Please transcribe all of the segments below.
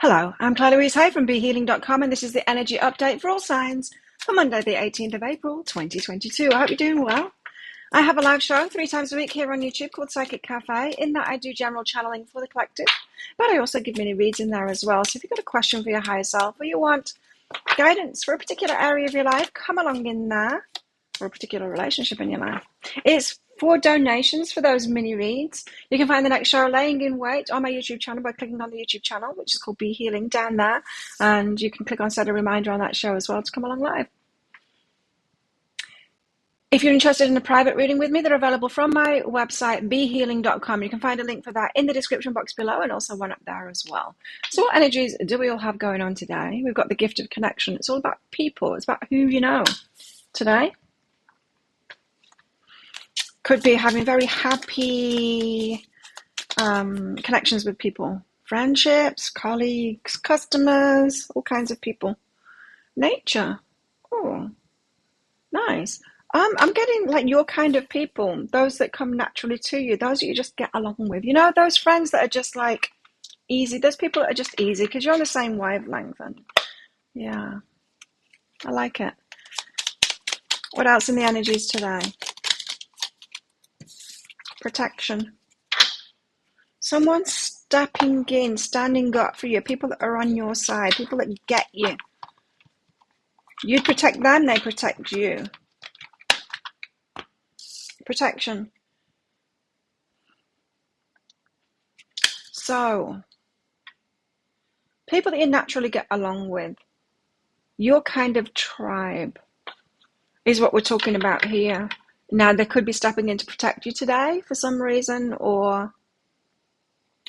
Hello, I'm Claire Louise Hay from BeHealing.com, and this is the energy update for all signs for Monday, the 18th of April, 2022. I hope you're doing well. I have a live show 3 times a week here on YouTube called Psychic Cafe. In that, I do general channeling for the collective, but I also give mini reads in there as well. So if you've got a question for your higher self or you want guidance for a particular area of your life, come along in there, or a particular relationship in your life. It's for donations for those mini reads. You can find the next show laying in wait on my YouTube channel by clicking on the YouTube channel, which is called Be Healing, down there. And you can click on set a reminder on that show as well to come along live. If you're interested in a private reading with me, they're available from my website, BeHealing.com. You can find a link for that in the description box below and also one up there as well. So what energies do we all have going on today? We've got the gift of connection. It's all about people. It's about who you know today. Could be having very happy connections with people. Friendships, colleagues, customers, all kinds of people. Nature. Oh, nice. I'm getting like your kind of people, those that come naturally to you, those that you just get along with. You know, those friends that are just like easy. Those people that are just easy because you're on the same wavelength. And yeah, I like it. What else in the energies today? Protection. Someone stepping in, standing up for you. People that are on your side. People that get you. You protect them, they protect you. Protection. So, people that you naturally get along with. Your kind of tribe is what we're talking about here. Now, they could be stepping in to protect you today for some reason, or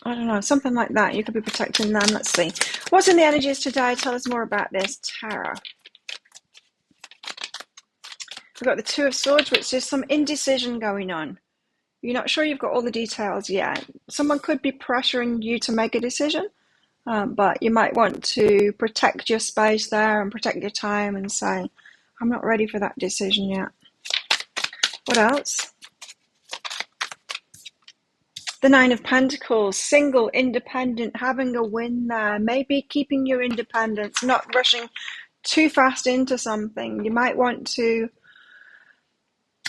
I don't know, something like that. You could be protecting them. Let's see. What's in the energies today? Tell us more about this. Tarot. We've got the Two of Swords, which is some indecision going on. You're not sure you've got all the details yet. Someone could be pressuring you to make a decision, but you might want to protect your space there and protect your time and say, I'm not ready for that decision yet. What else? The Nine of Pentacles, single, independent, having a win there, maybe keeping your independence, not rushing too fast into something. You might want to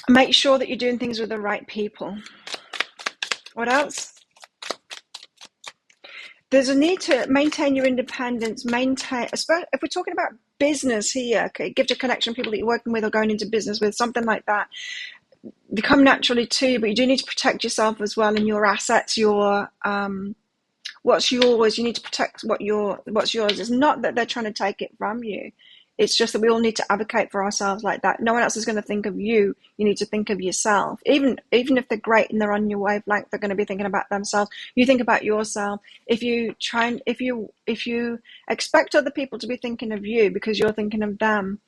make sure that you're doing things with the right people. What else? There's a need to maintain your independence, especially if we're talking about business here, okay, gift of connection, people that you're working with or going into business with, something like that. They come naturally to you, but you do need to protect yourself as well and your assets, your what's yours. You need to protect what's yours. It's not that they're trying to take it from you. It's just that we all need to advocate for ourselves like that. No one else is going to think of you. You need to think of yourself. Even if they're great and they're on your wavelength, they're going to be thinking about themselves. You think about yourself. If you expect other people to be thinking of you because you're thinking of them,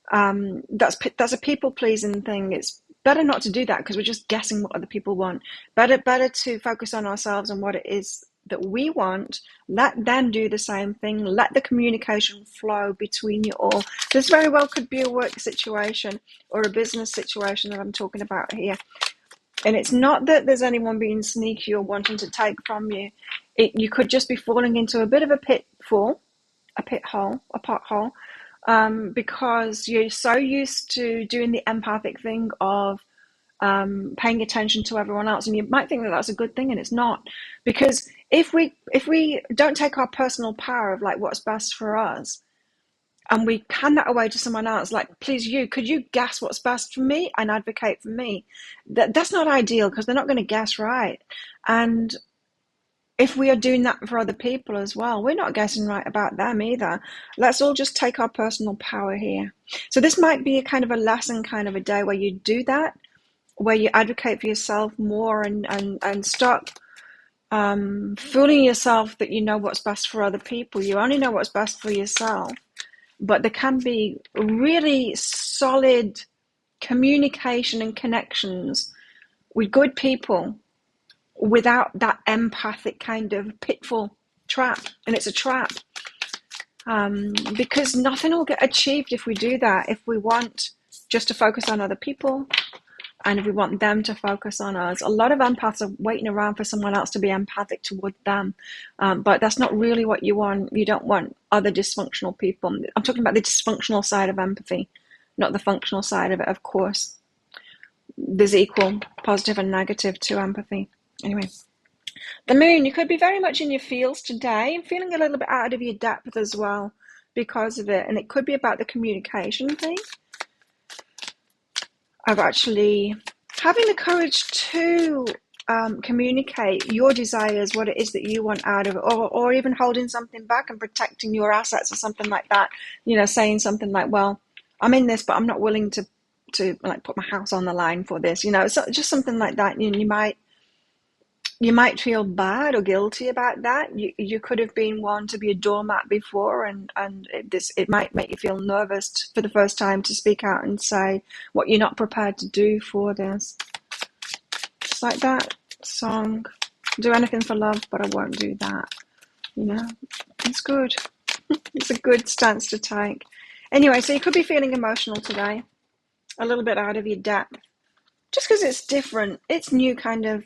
that's a people pleasing thing. It's better not to do that because we're just guessing what other people want. Better to focus on ourselves and what it is that we want. Let them do the same thing. Let the communication flow between you all. This very well could be a work situation or a business situation that I'm talking about here. And it's not that there's anyone being sneaky or wanting to take from you. You could just be falling into a bit of a pitfall, a pothole, because you're so used to doing the empathic thing of paying attention to everyone else, and you might think that that's a good thing, and it's not, because if we don't take our personal power of like what's best for us, and we hand that away to someone else, like, please, could you guess what's best for me and advocate for me? That's not ideal because they're not going to guess right. And if we are doing that for other people as well, we're not guessing right about them either. Let's all just take our personal power here. So this might be a kind of a lesson kind of a day where you do that, where you advocate for yourself more and stop fooling yourself that you know what's best for other people. You only know what's best for yourself. But there can be really solid communication and connections with good people without that empathic kind of pitfall trap. And it's a trap. Because nothing will get achieved if we do that. If we want just to focus on other people and we want them to focus on us. A lot of empaths are waiting around for someone else to be empathic toward them, but that's not really what you want. You don't want other dysfunctional people. I'm talking about the dysfunctional side of empathy, not the functional side of it, of course. There's equal positive and negative to empathy. Anyway, the moon, you could be very much in your feels today, feeling a little bit out of your depth as well because of it. And it could be about the communication thing, of actually having the courage to communicate your desires, what it is that you want out of it, or even holding something back and protecting your assets or something like that. Saying something like, well, I'm in this, but I'm not willing to like put my house on the line for this. So just something like that. You might feel bad or guilty about that. You could have been one to be a doormat before, and it might make you feel nervous for the first time to speak out and say what you're not prepared to do for this. Just like that song, do anything for love, but I won't do that. It's good. It's a good stance to take. Anyway, so you could be feeling emotional today, a little bit out of your depth, just because it's different. It's new kind of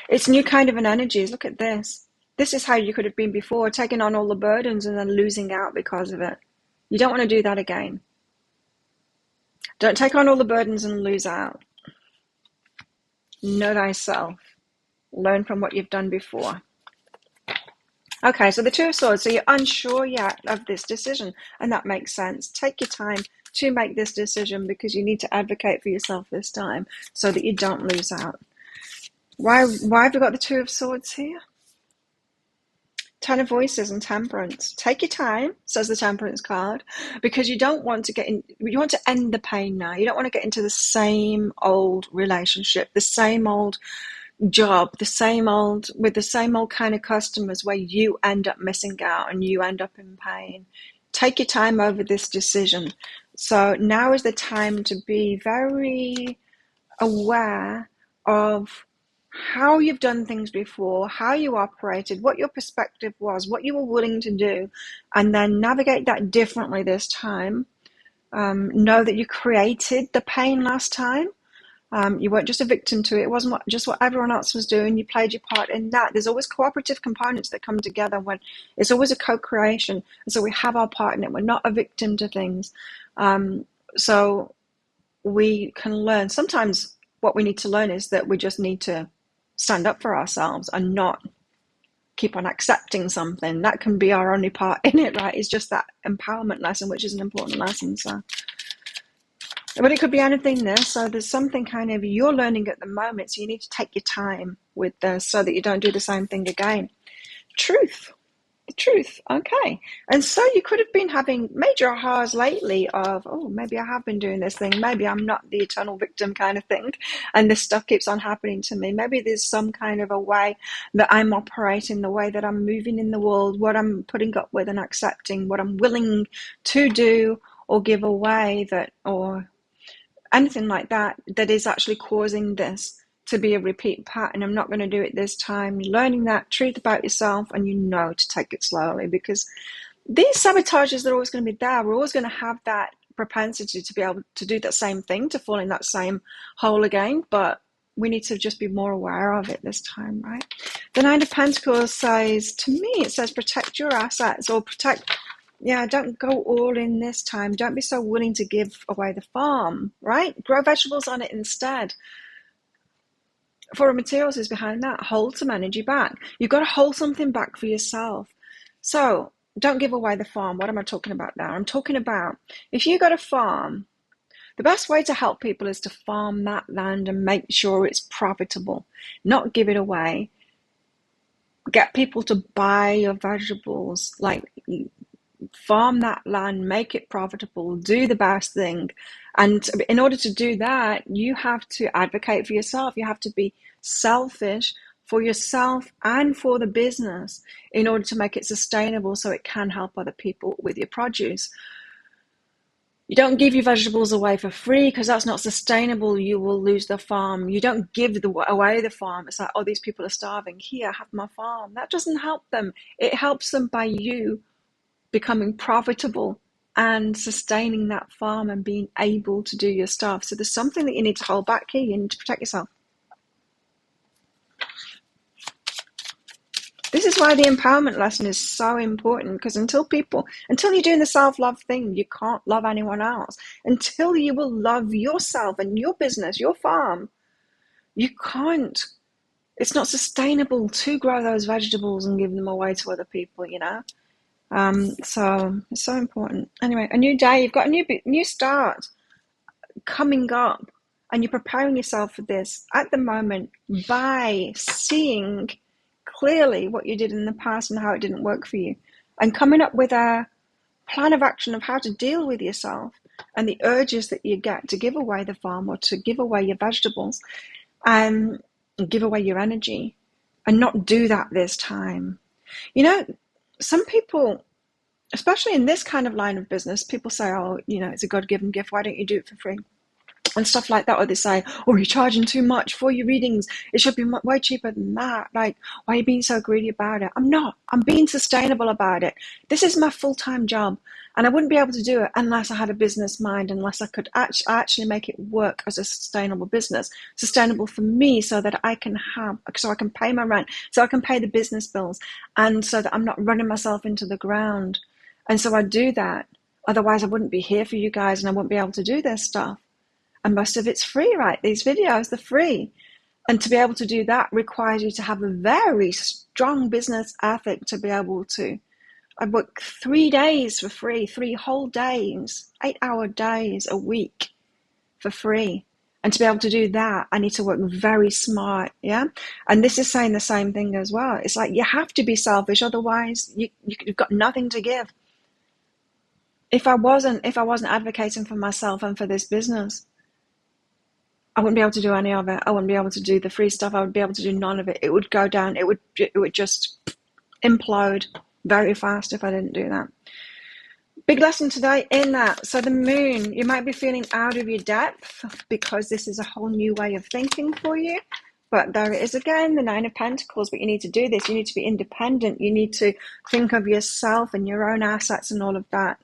it's new kind of an energy. Look at this. This is how you could have been before, taking on all the burdens and then losing out because of it. You don't want to do that again. Don't take on all the burdens and lose out. Know thyself. Learn from what you've done before. Okay, so the Two of Swords. So you're unsure yet of this decision, and that makes sense. Take your time to make this decision because you need to advocate for yourself this time so that you don't lose out. Why have we got the Two of Swords here? Ten of Voices and Temperance. Take your time, says the Temperance card, because you don't want to you want to end the pain now. You don't want to get into the same old relationship, the same old job, with the same old kind of customers where you end up missing out and you end up in pain. Take your time over this decision. So now is the time to be very aware of how you've done things before, how you operated, what your perspective was, what you were willing to do, and then navigate that differently this time. Know that you created the pain last time. You weren't just a victim to it. It wasn't just what everyone else was doing. You played your part in that. There's always cooperative components that come together when it's always a co-creation. And so we have our part in it. We're not a victim to things. So we can learn. Sometimes what we need to learn is that we just need to stand up for ourselves and not keep on accepting something. That can be our only part in it, right? It's just that empowerment lesson, which is an important lesson. So, but it could be anything there. So there's something kind of you're learning at the moment. So you need to take your time with this so that you don't do the same thing again. Truth. The truth. Okay. And so you could have been having major ahas lately of, oh, maybe I have been doing this thing. Maybe I'm not the eternal victim kind of thing. And this stuff keeps on happening to me. Maybe there's some kind of a way that I'm operating, the way that I'm moving in the world, what I'm putting up with and accepting, what I'm willing to do or give away or anything like that is actually causing this to be a repeat pattern. I'm not going to do it this time. You're learning that truth about yourself, and to take it slowly, because these sabotages are always going to be there. We're always going to have that propensity to be able to do that same thing, to fall in that same hole again, but we need to just be more aware of it this time, right? The Nine of Pentacles says, to me, it says protect your assets, or don't go all in this time. Don't be so willing to give away the farm, right? Grow vegetables on it instead. Four materials is behind that. Hold some energy back. You've got to hold something back for yourself. So don't give away the farm. What am I talking about now? I'm talking about if you got a farm, the best way to help people is to farm that land and make sure it's profitable. Not give it away. Get people to buy your vegetables. Like, farm that land, make it profitable, do the best thing. And in order to do that, you have to advocate for yourself. You have to be selfish for yourself and for the business in order to make it sustainable so it can help other people with your produce. You don't give your vegetables away for free because that's not sustainable. You will lose the farm. You don't give away the farm. It's like, oh, these people are starving. Here, have my farm. That doesn't help them. It helps them by you becoming profitable and sustaining that farm and being able to do your stuff. So there's something that you need to hold back here. You need to protect yourself. This is why the empowerment lesson is so important, because until you're doing the self-love thing, you can't love anyone else. Until you will love yourself and your business, your farm, you can't. It's not sustainable to grow those vegetables and give them away to other people, you know? So it's so important. Anyway, a new day, you've got a new start coming up, and you're preparing yourself for this at the moment by seeing clearly what you did in the past and how it didn't work for you, and coming up with a plan of action of how to deal with yourself and the urges that you get to give away the farm or to give away your vegetables and give away your energy, and not do that this time. You know, some people, especially in this kind of line of business, people say, oh, you know, it's a God-given gift, why don't you do it for free? And stuff like that. Or they say, oh, you're charging too much for your readings. It should be way cheaper than that. Like, why are you being so greedy about it? I'm not. I'm being sustainable about it. This is my full-time job. And I wouldn't be able to do it unless I had a business mind, unless I could actually make it work as a sustainable business. Sustainable for me, so that I can pay my rent, so I can pay the business bills, and so that I'm not running myself into the ground. And so I do that. Otherwise, I wouldn't be here for you guys, and I wouldn't be able to do this stuff. And most of it's free, right? These videos, they're free. And to be able to do that requires you to have a very strong business ethic to be able to. I work 3 days for free, 3 whole days, 8-hour days a week for free. And to be able to do that, I need to work very smart, yeah? And this is saying the same thing as well. It's like you have to be selfish, otherwise you've got nothing to give. If I wasn't advocating for myself and for this business, I wouldn't be able to do any of it. I wouldn't be able to do the free stuff. I would be able to do none of it. It would go down. It would just implode very fast if I didn't do that. Big lesson today in that. So the moon, you might be feeling out of your depth because this is a whole new way of thinking for you. But there it is again, the 9 of Pentacles. But you need to do this. You need to be independent. You need to think of yourself and your own assets and all of that.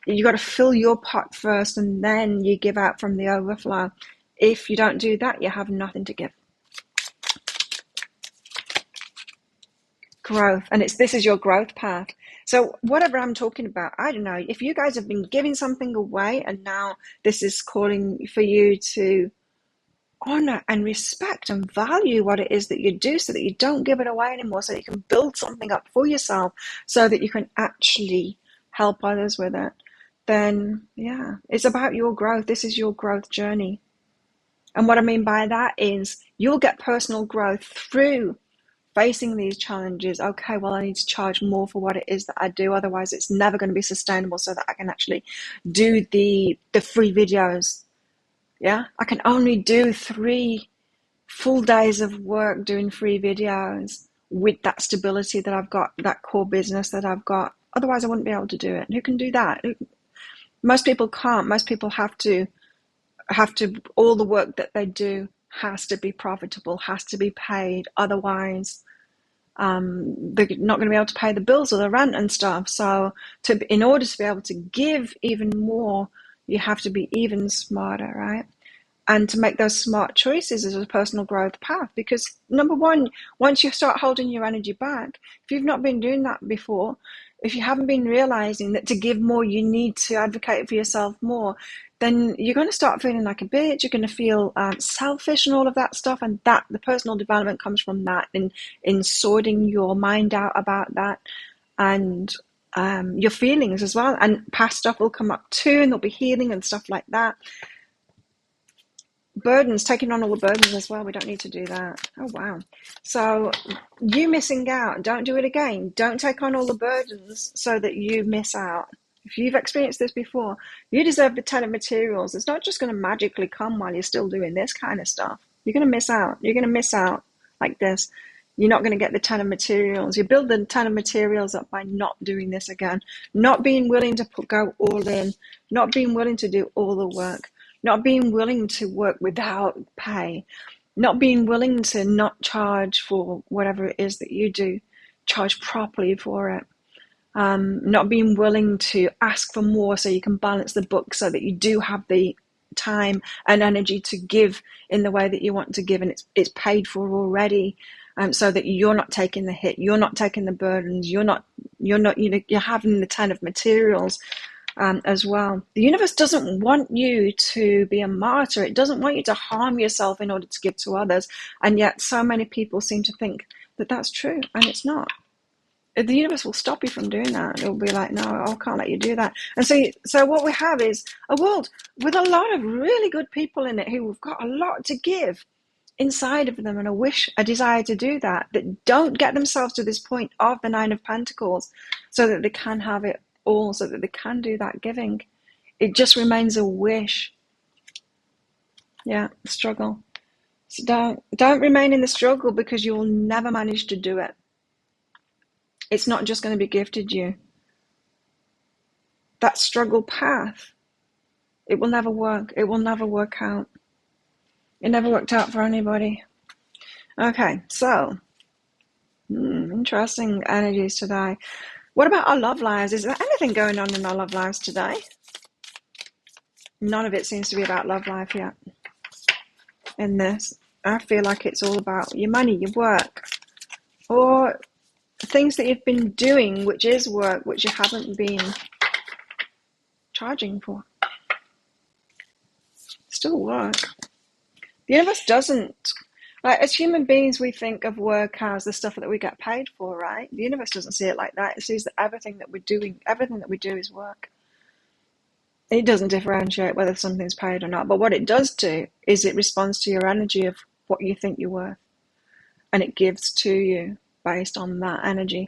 You got to fill your pot first, and then you give out from the overflow. If you don't do that, you have nothing to give. Growth. And this is your growth path. So whatever I'm talking about, I don't know. If you guys have been giving something away and now this is calling for you to honor and respect and value what it is that you do, so that you don't give it away anymore, so that you can build something up for yourself, so that you can actually help others with it, then yeah, it's about your growth. This is your growth journey. And what I mean by that is you'll get personal growth through facing these challenges. Okay, well, I need to charge more for what it is that I do. Otherwise, it's never going to be sustainable, so that I can actually do the free videos. Yeah, I can only do 3 full days of work doing free videos with that stability that I've got, that core business that I've got. Otherwise, I wouldn't be able to do it. Who can do that? Most people can't. Most people have to, all the work that they do has to be profitable, has to be paid. Otherwise, they're not going to be able to pay the bills or the rent and stuff. So in order to be able to give even more, you have to be even smarter, right? And to make those smart choices is a personal growth path. Because number one, once you start holding your energy back, if you've not been doing that before, if you haven't been realizing that to give more, you need to advocate for yourself more, then you're going to start feeling like a bitch. You're going to feel selfish and all of that stuff. And that the personal development comes from that, in sorting your mind out about that, and your feelings as well. And past stuff will come up too, and there'll be healing and stuff like that. Burdens, taking on all the burdens as well. We don't need to do that. Oh, wow. So you missing out, don't do it again. Don't take on all the burdens so that you miss out. If you've experienced this before, you deserve the 10 of materials. It's not just going to magically come while you're still doing this kind of stuff. You're going to miss out. You're going to miss out like this. You're not going to get the 10 of materials. You build the 10 of materials up by not doing this again, not being willing to go all in, not being willing to do all the work, not being willing to work without pay, not being willing to not charge for whatever it is that you do, charge properly for it. not being willing to ask for more so you can balance the book so that you do have the time and energy to give in the way that you want to give, and it's paid for already, so that you're not taking the hit, you're not taking the burdens, you're having the 10 of materials as well. The universe doesn't want you to be a martyr. It doesn't want you to harm yourself in order to give to others, and yet so many people seem to think that that's true, and it's not. The universe will stop you from doing that. It'll be like, no, I can't let you do that. And so what we have is a world with a lot of really good people in it who've got a lot to give inside of them, and a desire to do that don't get themselves to this point of the 9 of Pentacles so that they can have it all, so that they can do that giving. It just remains a wish. Yeah, struggle. So don't remain in the struggle, because you will never manage to do it. It's not just going to be gifted you. That struggle path, it will never work. It will never work out. It never worked out for anybody. Okay, so interesting energies today. What about our love lives? Is there anything going on in our love lives today? None of it seems to be about love life yet. In this, I feel like it's all about your money, your work, or things that you've been doing, which is work, which you haven't been charging for. Still work. The universe doesn't, like, as human beings, we think of work as the stuff that we get paid for, right? The universe doesn't see it like that. It sees that everything that we do is work. It doesn't differentiate whether something's paid or not, but what it does do is it responds to your energy of what you think you're worth, and it gives to you based on that energy.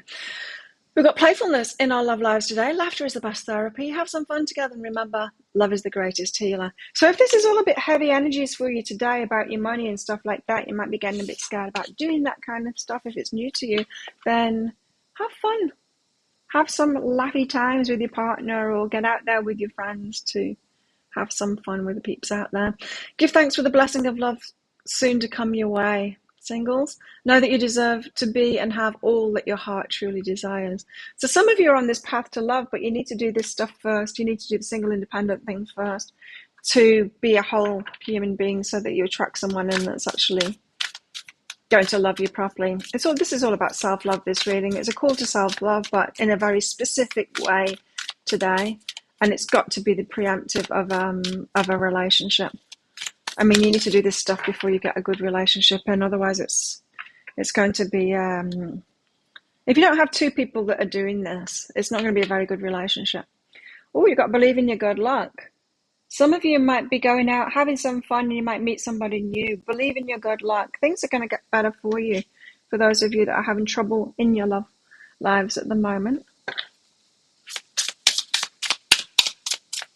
We've got playfulness in our love lives today. Laughter is the best therapy. Have some fun together, and remember, love is the greatest healer. So if this is all a bit heavy energies for you today about your money and stuff like that, you might be getting a bit scared about doing that kind of stuff. If it's new to you, then have fun. Have some laughy times with your partner, or get out there with your friends to have some fun with the peeps out there. Give thanks for the blessing of love soon to come your way. Singles, know that you deserve to be and have all that your heart truly desires. So some of you are on this path to love, but you need to do this stuff first. You need to do the single independent thing first to be a whole human being, so that you attract someone in that's actually going to love you properly. This is all about self-love, this reading. It's a call to self-love, but in a very specific way today. And it's got to be the preemptive of a relationship. I mean, you need to do this stuff before you get a good relationship, and otherwise it's going to be, if you don't have two people that are doing this, it's not going to be a very good relationship. Oh, you've got to believe in your good luck. Some of you might be going out, having some fun, and you might meet somebody new. Believe in your good luck. Things are going to get better for you, for those of you that are having trouble in your love lives at the moment.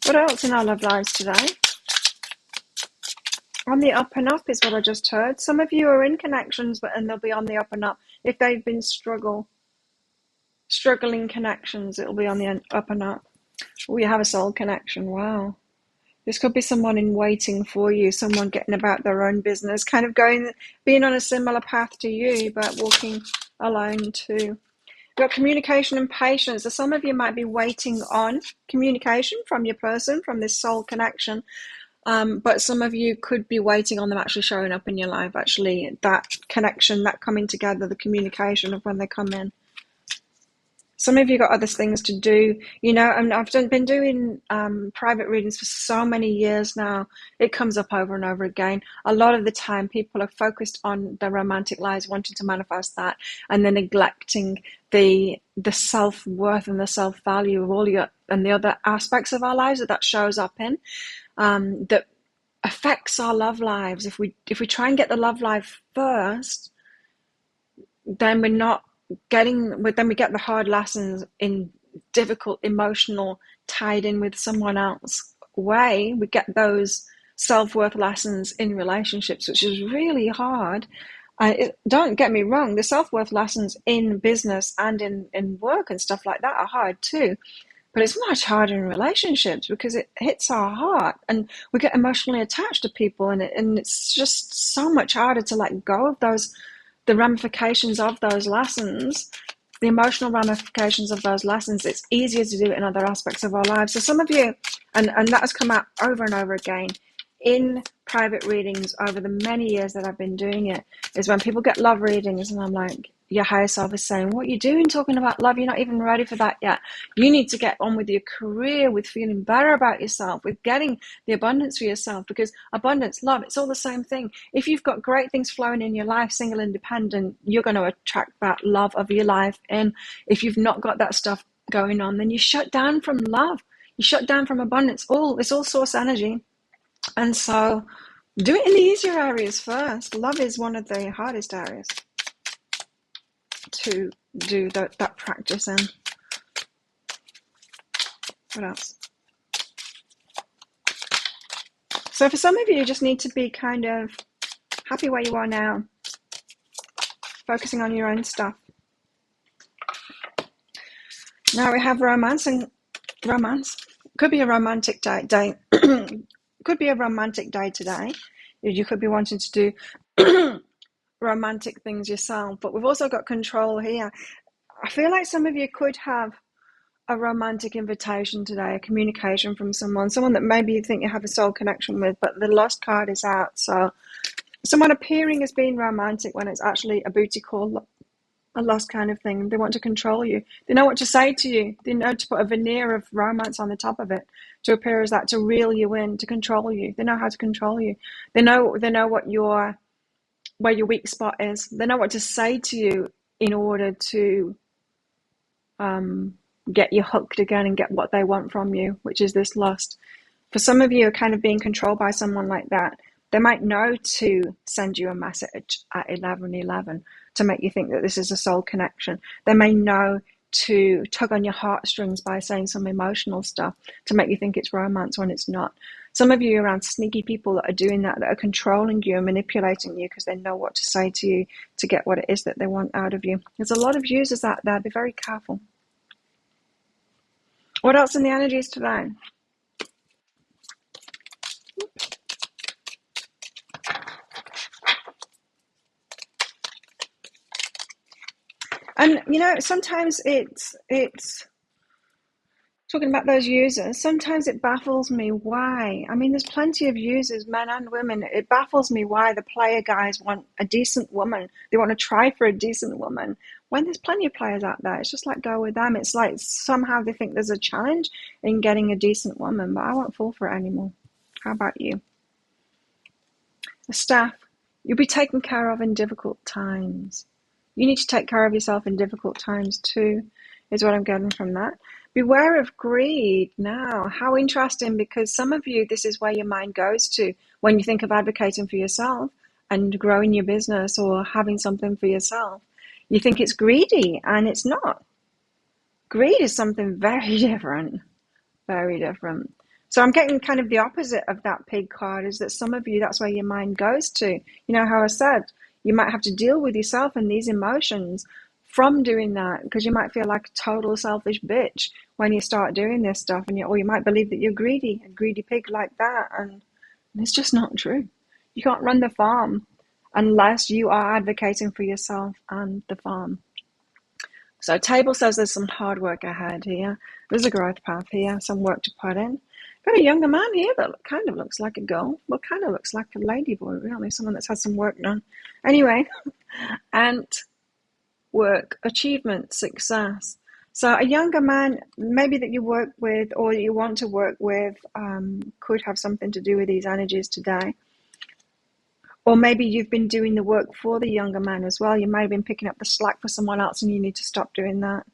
What else in our love lives today? On the up and up is what I just heard. Some of you are in connections, and they'll be on the up and up. If they've been struggling connections, it'll be on the up and up. Oh, you have a soul connection. Wow. This could be someone in waiting for you, someone getting about their own business, kind of being on a similar path to you, but walking alone too. You've got communication and patience. So some of you might be waiting on communication from your person, from this soul connection. But some of you could be waiting on them actually showing up in your life, actually, that connection, that coming together, the communication of when they come in. Some of you got other things to do, and I've been doing private readings for so many years now. It comes up over and over again. A lot of the time, people are focused on their romantic lives, wanting to manifest that, and then neglecting the self-worth and the self-value of all and the other aspects of our lives that shows up in. That affects our love lives. If we try and get the love life first, then we get the hard lessons in difficult, emotional, tied in with someone else way. We get those self-worth lessons in relationships, which is really hard. Don't get me wrong, the self-worth lessons in business and in work and stuff like that are hard too. But it's much harder in relationships because it hits our heart and we get emotionally attached to people, and it's just so much harder to let go of the ramifications of those lessons the emotional ramifications of those lessons, it's easier to do it in other aspects of our lives. So some of you, and that has come out over and over again in private readings over the many years that I've been doing it, is when people get love readings and I'm like, your higher self is saying, what are you doing talking about love? You're not even ready for that yet. You need to get on with your career, with feeling better about yourself, with getting the abundance for yourself, because abundance, love, it's all the same thing. If you've got great things flowing in your life, single, independent, you're going to attract that love of your life. And if you've not got that stuff going on, then you shut down from love. You shut down from abundance. It's all source energy. And so do it in the easier areas first. Love is one of the hardest areas to do that practice in. What else? So for some of you, you just need to be kind of happy where you are now, focusing on your own stuff. Now we have romance. Could be a romantic day. Could be a romantic day today. You could be wanting to do romantic things yourself, but we've also got control here. I feel like some of you could have a romantic invitation today, a communication from someone that maybe you think you have a soul connection with, but the lost card is out. So someone appearing as being romantic when it's actually a booty call, a lost kind of thing. They want to control you. They know what to say to you. They know to put a veneer of romance on the top of it, to appear as that, to reel you in, to control you. They know how to control you. They know what where your weak spot is. They know what to say to you in order to get you hooked again and get what they want from you, which is this lust. For some of you are kind of being controlled by someone like that. They might know to send you a message at 11:11 to make you think that this is a soul connection. They may know to tug on your heartstrings by saying some emotional stuff to make you think it's romance when it's not. Some of you are around sneaky people that are doing that are controlling you and manipulating you because they know what to say to you to get what it is that they want out of you. There's a lot of users out there. Be very careful. What else in the energies today? And sometimes it's talking about those users. Sometimes it baffles me why. I mean, there's plenty of users, men and women. It baffles me why the player guys want a decent woman. They want to try for a decent woman when there's plenty of players out there. It's just like, go with them. It's like somehow they think there's a challenge in getting a decent woman, but I won't fall for it anymore. How about you? The staff, you'll be taken care of in difficult times. You need to take care of yourself in difficult times too, is what I'm getting from that. Beware of greed now. How interesting, because some of you, this is where your mind goes to when you think of advocating for yourself and growing your business or having something for yourself. You think it's greedy, and it's not. Greed is something very different, very different. So I'm getting kind of the opposite of that pig card, is that some of you, that's where your mind goes to. You know how I said, you might have to deal with yourself and these emotions from doing that, because you might feel like a total selfish bitch when you start doing this stuff, or you might believe that you're greedy, a greedy pig like that, and it's just not true. You can't run the farm unless you are advocating for yourself and the farm. So table says there's some hard work ahead here. There's a growth path here, some work to put in. Got a younger man here that kind of looks like a girl, well, kind of looks like a lady boy, really, someone that's had some work done. Anyway, and work, achievement, success. So a younger man, maybe that you work with or you want to work with, could have something to do with these energies today. Or maybe you've been doing the work for the younger man as well. You might have been picking up the slack for someone else and you need to stop doing that.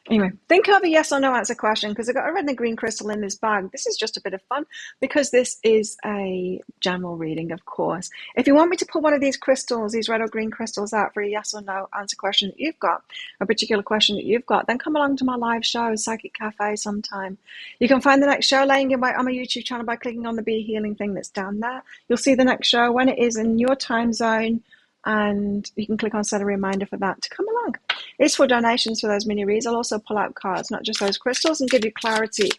Anyway, think of a yes or no answer question, because I've got a red and a green crystal in this bag. This is just a bit of fun because this is a general reading, of course. If you want me to pull one of these crystals, these red or green crystals out for a yes or no answer question that you've got, a particular question that you've got, then come along to my live show, Psychic Cafe, sometime. You can find the next show laying in wait on my YouTube channel by clicking on the Be Healing thing that's down there. You'll see the next show when it is in your time zone, and you can click on set a reminder for that to come along. It's for donations for those mini reads. I'll also pull out cards, not just those crystals, and give you clarity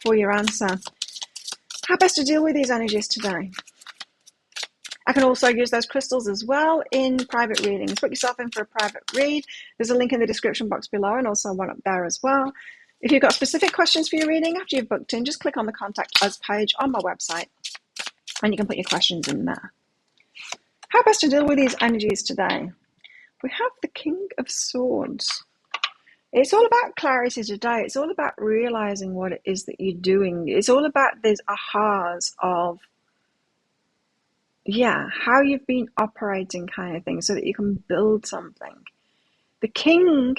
for your answer. How best to deal with these energies today? I can also use those crystals as well in private readings. Book yourself in for a private read. There's a link in the description box below and also one up there as well. If you've got specific questions for your reading after you've booked in, just click on the Contact Us page on my website and you can put your questions in there. How best to deal with these energies today? We have the King of Swords. It's all about clarity today. It's all about realizing what it is that you're doing. It's all about these ahas of, how you've been operating kind of thing so that you can build something. The King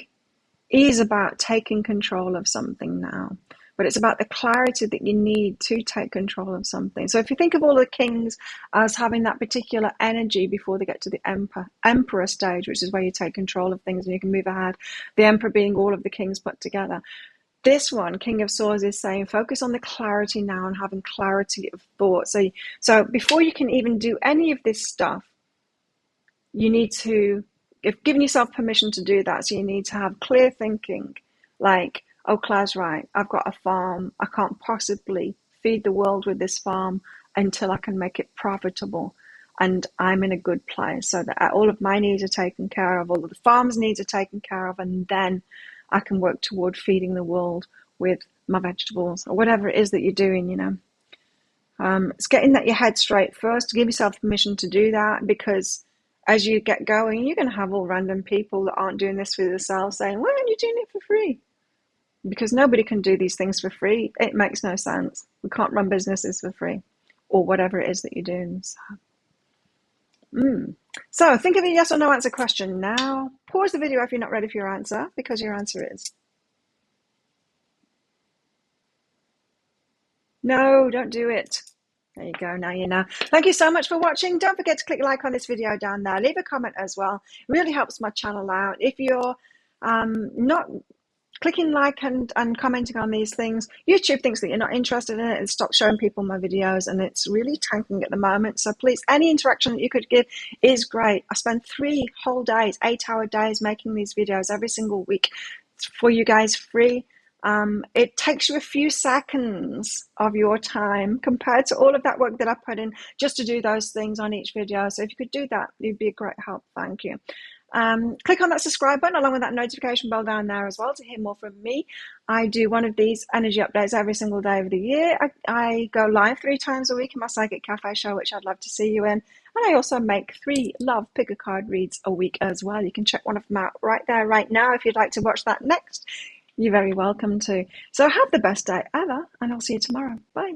is about taking control of something now, but it's about the clarity that you need to take control of something. So if you think of all the kings as having that particular energy before they get to the emperor stage, which is where you take control of things and you can move ahead, the emperor being all of the kings put together. This one, King of Swords, is saying focus on the clarity now and having clarity of thought. So before you can even do any of this stuff, you need to have given yourself permission to do that. So you need to have clear thinking, like, oh, Claire's right. I've got a farm. I can't possibly feed the world with this farm until I can make it profitable. And I'm in a good place so that all of my needs are taken care of, all of the farm's needs are taken care of, and then I can work toward feeding the world with my vegetables or whatever it is that you're doing, It's getting that your head straight first, to give yourself permission to do that, because as you get going, you're going to have all random people that aren't doing this for themselves saying, why aren't you doing it for free? Because nobody can do these things for free. It makes no sense. We can't run businesses for free or whatever it is that you're doing. So think of a yes or no answer question now. Pause the video if you're not ready for your answer, because your answer is no, don't do it. There you go. Now you know. Thank you so much for watching. Don't forget to click like on this video down there. Leave a comment as well. It really helps my channel out. If you're not clicking like and commenting on these things, YouTube thinks that you're not interested in it and stops showing people my videos, and it's really tanking at the moment. So please, any interaction that you could give is great. I spend 3 whole days, 8-hour days making these videos every single week for you guys free. It takes you a few seconds of your time compared to all of that work that I put in just to do those things on each video. So if you could do that, it'd be a great help. Thank you. Click on that subscribe button along with that notification bell down there as well to hear more from me. I do one of these energy updates every single day of the year. I go live 3 times a week in my Psychic Cafe show, which I'd love to see you in. And I also make 3 Love Pick a Card reads a week as well. You can check one of them out right there, right now. If you'd like to watch that next, you're very welcome to. So have the best day ever, and I'll see you tomorrow. Bye.